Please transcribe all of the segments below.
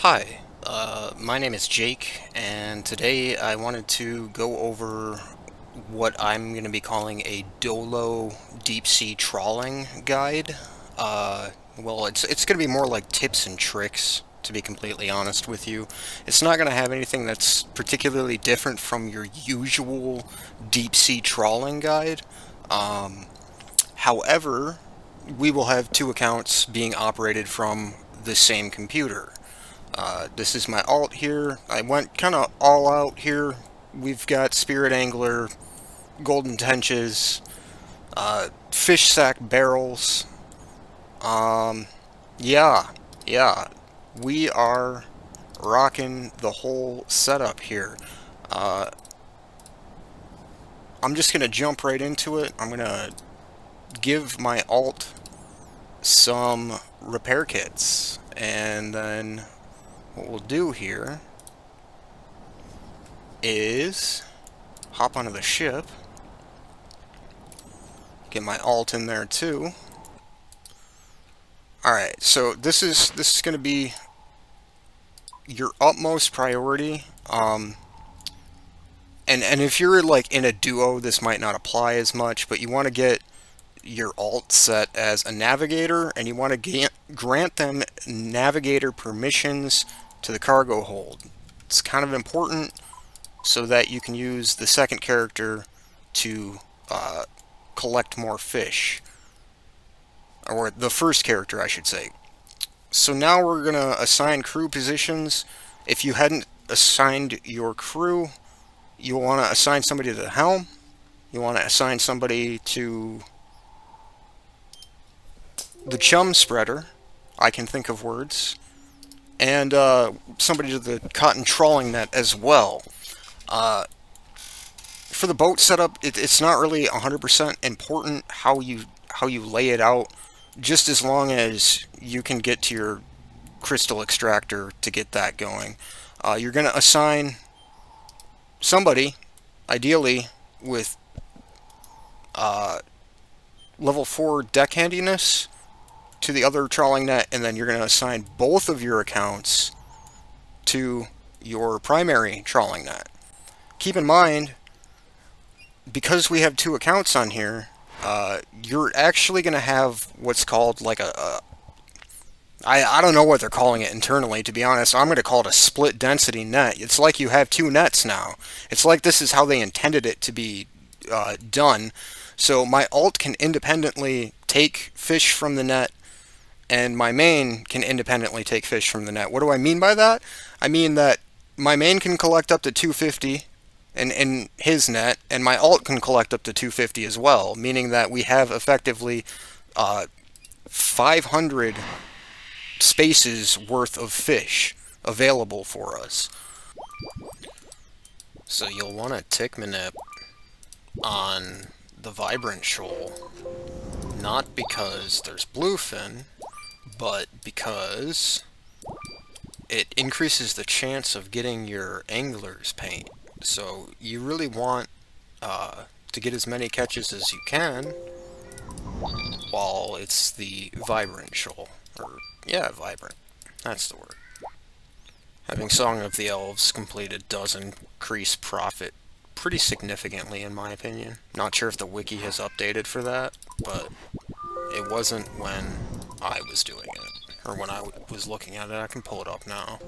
Hi, my name is Jake, and today I wanted to go over what I'm going to be calling a DOLO deep sea trawling guide. Well, it's going to be more like tips and tricks, to be completely honest with you. It's not going to have anything that's particularly different from your usual deep sea trawling guide. Um, However, we will have two accounts being operated from the same computer. This is my alt here. I went kind of all out here. We've got Spirit Angler, Golden Tenches, Fish Sack Barrels. Um, yeah, yeah. We are rocking the whole setup here. Uh, I'm just going to jump right into it. I'm going to give my alt some repair kits. And then what we'll do here is hop onto the ship, get my alt in there too. Alright, so this is going to be your utmost priority. And if you're like in a duo, this might not apply as much, but you want to get your alt set as a navigator, and you want to grant them navigator permissions to the cargo hold. It's kind of important so that you can use the second character to collect more fish. Or the first character, I should say. So now we're going to assign crew positions. If you hadn't assigned your crew, you'll want to assign somebody to the helm. You want to assign somebody to the chum spreader. I can think of words. And somebody to the cotton trawling net as well. For the boat setup, it's not really 100% important how you lay it out, just as long as you can get to your crystal extractor to get that going. You're going to assign somebody, ideally with level 4 deck handiness, to the other trawling net, and then you're going to assign both of your accounts to your primary trawling net. Keep in mind, because we have two accounts on here, you're actually going to have what's called like I don't know what they're calling it internally, to be honest. I'm going to call it a split density net. It's like you have two nets now. It's like this is how they intended it to be done. So my alt can independently take fish from the net, and my main can independently take fish from the net. What do I mean by that? I mean that my main can collect up to 250 in his net, and my alt can collect up to 250 as well, meaning that we have effectively 500 spaces worth of fish available for us. So you'll want to tick manip on the vibrant shoal, not because there's bluefin, but because it increases the chance of getting your angler's paint. So you really want to get as many catches as you can while it's the vibrant shoal. Or, yeah, vibrant. That's the word. Having Song of the Elves completed does increase profit pretty significantly, in my opinion. Not sure if the wiki has updated for that, but it wasn't when I was doing it, or when I was looking at it. I can pull it up now.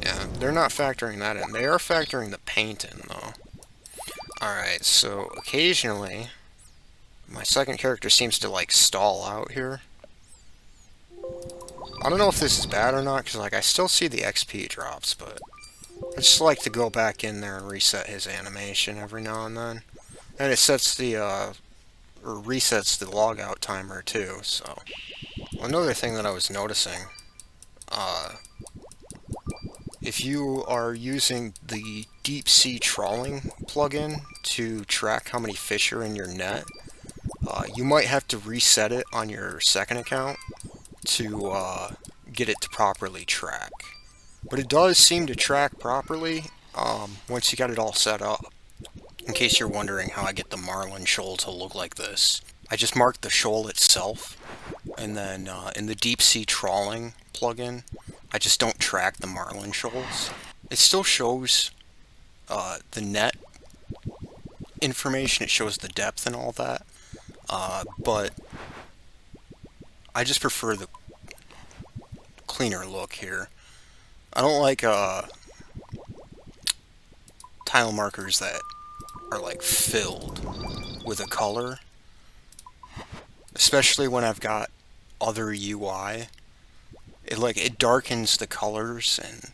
Yeah, they're not factoring that in. They are factoring the paint in, though. Alright, so occasionally, my second character seems to, like, stall out here. I don't know if this is bad or not, because, like, I still see the XP drops, but I just like to go back in there and reset his animation every now and then. And it sets the, or resets the logout timer, too, so. Another thing that I was noticing, if you are using the deep sea trawling plugin to track how many fish are in your net, you might have to reset it on your second account to get it to properly track. But it does seem to track properly once you got it all set up. In case you're wondering how I get the marlin shoal to look like this, I just marked the shoal itself, and then in the deep sea trawling plugin, I just don't track the marlin shoals. It still shows the net information, it shows the depth and all that, but I just prefer the cleaner look here. I don't like tile markers that are like filled with a color, especially when I've got other UI. It darkens the colors and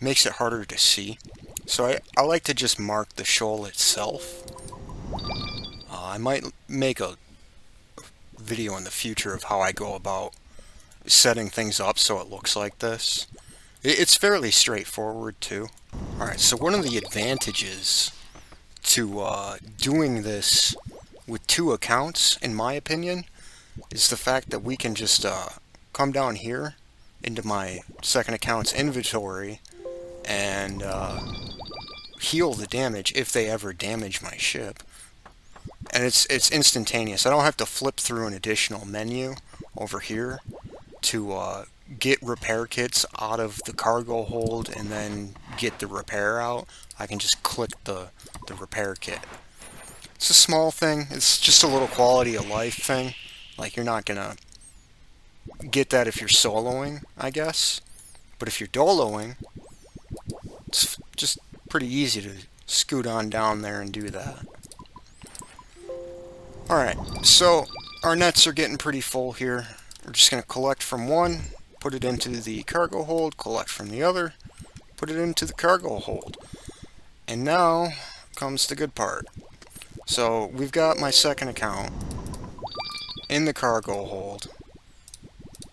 makes it harder to see. So I like to just mark the shoal itself. I might make a video in the future of how I go about setting things up so it looks like this. It's fairly straightforward too. Alright, so one of the advantages to doing this with 2 accounts, in my opinion, is the fact that we can just come down here into my second account's inventory and heal the damage if they ever damage my ship. And it's instantaneous. I don't have to flip through an additional menu over here to get repair kits out of the cargo hold and then get the repair out. I can just click the repair kit. It's a small thing. It's just a little quality of life thing. Like, you're not gonna get that if you're soloing, I guess. But if you're doloing, it's just pretty easy to scoot on down there and do that. Alright, so our nets are getting pretty full here. We're just going to collect from one, put it into the cargo hold, collect from the other, put it into the cargo hold. And now comes the good part. So we've got my second account in the cargo hold,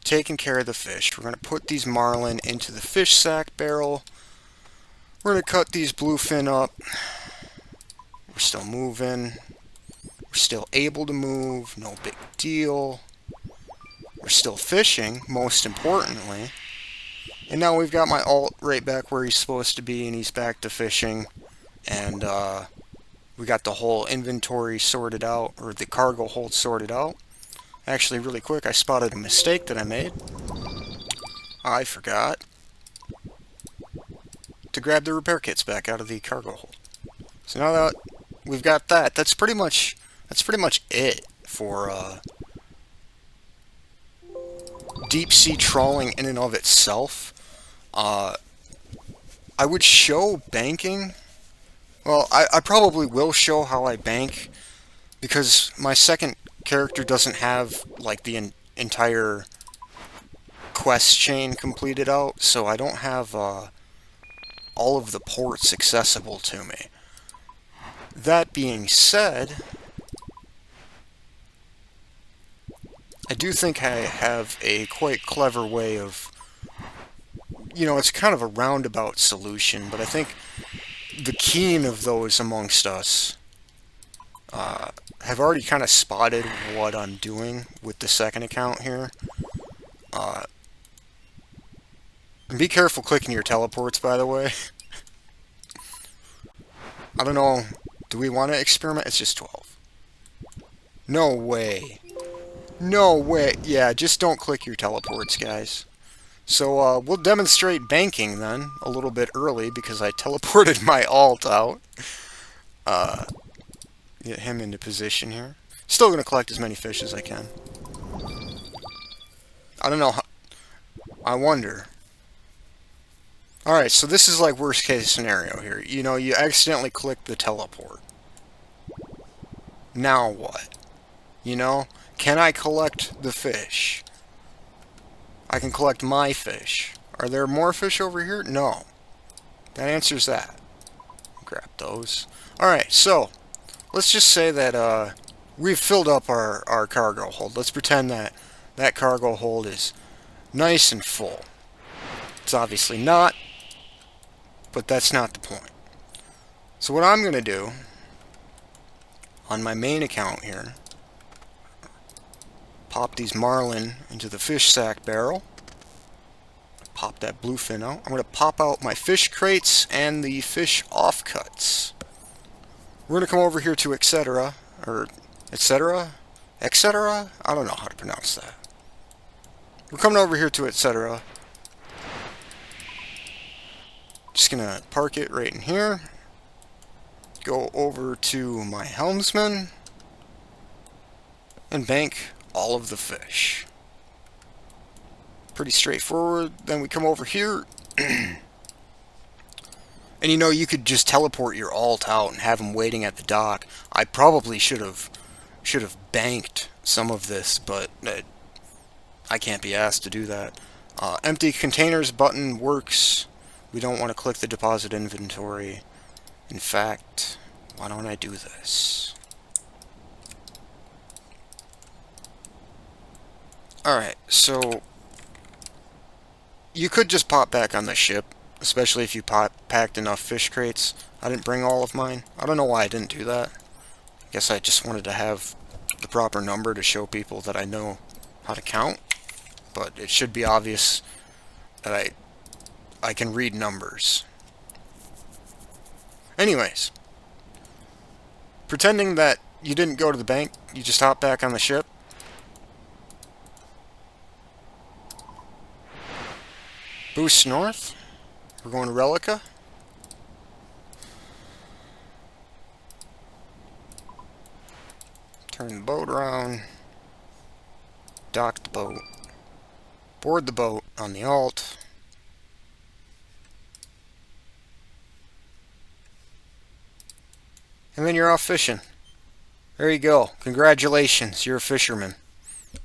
taking care of the fish. We're going to put these marlin into the fish sack barrel. We're going to cut these bluefin up. We're still moving. We're still able to move, no big deal. We're still fishing, most importantly. And now we've got my alt right back where he's supposed to be, and he's back to fishing. And we got the whole inventory sorted out, or the cargo hold sorted out. Actually, really quick, I spotted a mistake that I made. I forgot to grab the repair kits back out of the cargo hold. So now that we've got that, that's pretty much it for deep sea trawling in and of itself. I would show banking. Well, I probably will show how I bank, because my second character doesn't have like the entire quest chain completed out, so I don't have all of the ports accessible to me. That being said, I do think I have a quite clever way of, it's kind of a roundabout solution, but I think the keen of those amongst us have already kind of spotted what I'm doing with the second account here. And be careful clicking your teleports, by the way. I don't know, do we want to experiment? It's just 12. No way. No way. Yeah, just don't click your teleports, guys. So we'll demonstrate banking then a little bit early because I teleported my alt out. Get him into position here. Still going to collect as many fish as I can. I don't know how... I wonder. Alright, so this is like worst case scenario here. You accidentally click the teleport. Now what? Can I collect the fish? I can collect my fish. Are there more fish over here? No. That answers that. Grab those. Alright, so let's just say that we've filled up our cargo hold. Let's pretend that that cargo hold is nice and full. It's obviously not, but that's not the point. So what I'm going to do on my main account here, pop these marlin into the fish sack barrel, pop that bluefin out. I'm going to pop out my fish crates and the fish offcuts. We're going to come over here to etc. or etc. etc. I don't know how to pronounce that. We're coming over here to etc. Just gonna park it right in here. Go over to my helmsman and bank all of the fish. Pretty straightforward. Then we come over here. And you know, you could just teleport your alt out and have them waiting at the dock. I probably should have banked some of this, but I can't be asked to do that. Empty containers button works. We don't want to click the deposit inventory. In fact, why don't I do this? Alright, so you could just pop back on the ship, especially if you packed enough fish crates. I didn't bring all of mine. I don't know why I didn't do that. I guess I just wanted to have the proper number to show people that I know how to count. But it should be obvious that I can read numbers. Anyways, pretending that you didn't go to the bank, you just hop back on the ship. Boost north. We're going to Relica. Turn the boat around. Dock the boat. Board the boat on the alt. And then you're off fishing. There you go. Congratulations, you're a fisherman.